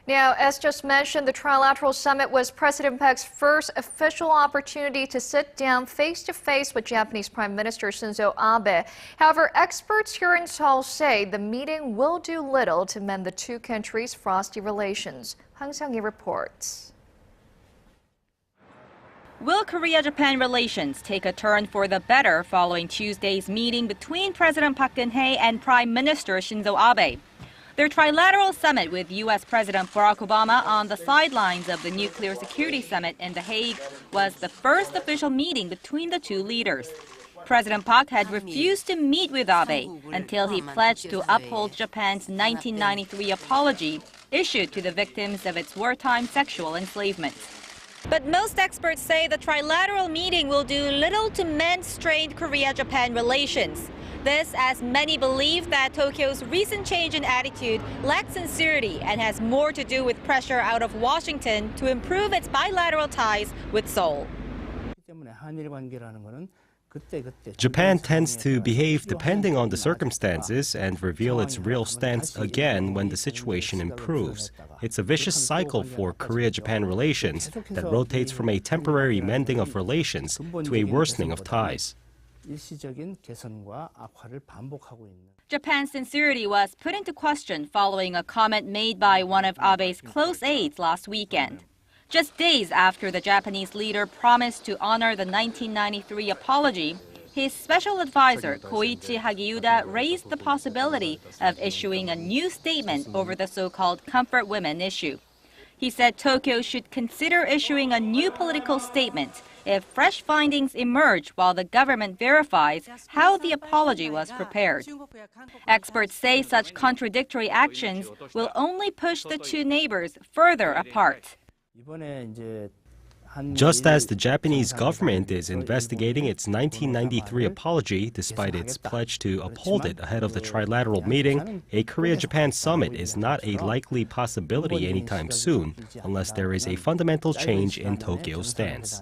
Now, as just mentioned, the trilateral summit was President Park's first official opportunity to sit down face-to-face with Japanese Prime Minister Shinzo Abe. However, experts here in Seoul say the meeting will do little to mend the two countries' frosty relations. Hwang Sung-hee reports. Will Korea-Japan relations take a turn for the better following Tuesday's meeting between President Park Geun-hye and Prime Minister Shinzo Abe? Their trilateral summit with U.S. President Barack Obama on the sidelines of the Nuclear Security Summit in The Hague was the first official meeting between the two leaders. President Park had refused to meet with Abe until he pledged to uphold Japan's 1993 apology issued to the victims of its wartime sexual enslavement. But most experts say the trilateral meeting will do little to mend strained Korea-Japan relations. This as many believe that Tokyo's recent change in attitude lacks sincerity and has more to do with pressure out of Washington to improve its bilateral ties with Seoul. Japan tends to behave depending on the circumstances and reveal its real stance again when the situation improves. It's a vicious cycle for Korea-Japan relations that rotates from a temporary mending of relations to a worsening of ties. Japan's sincerity was put into question following a comment made by one of Abe's close aides last weekend. Just days after the Japanese leader promised to honor the 1993 apology, his special advisor, Koichi Hagiuda, raised the possibility of issuing a new statement over the so-called comfort women issue. He said Tokyo should consider issuing a new political statement if fresh findings emerge while the government verifies how the apology was prepared. Experts say such contradictory actions will only push the two neighbors further apart. Just as the Japanese government is investigating its 1993 apology despite its pledge to uphold it ahead of the trilateral meeting, a Korea-Japan summit is not a likely possibility anytime soon unless there is a fundamental change in Tokyo's stance.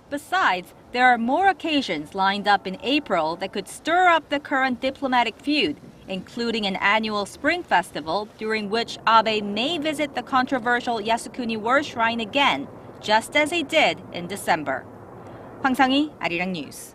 Besides, there are more occasions lined up in April that could stir up the current diplomatic feud, including an annual spring festival during which Abe may visit the controversial Yasukuni War Shrine again, just as he did in December. Hwang Sung-hee, Arirang News.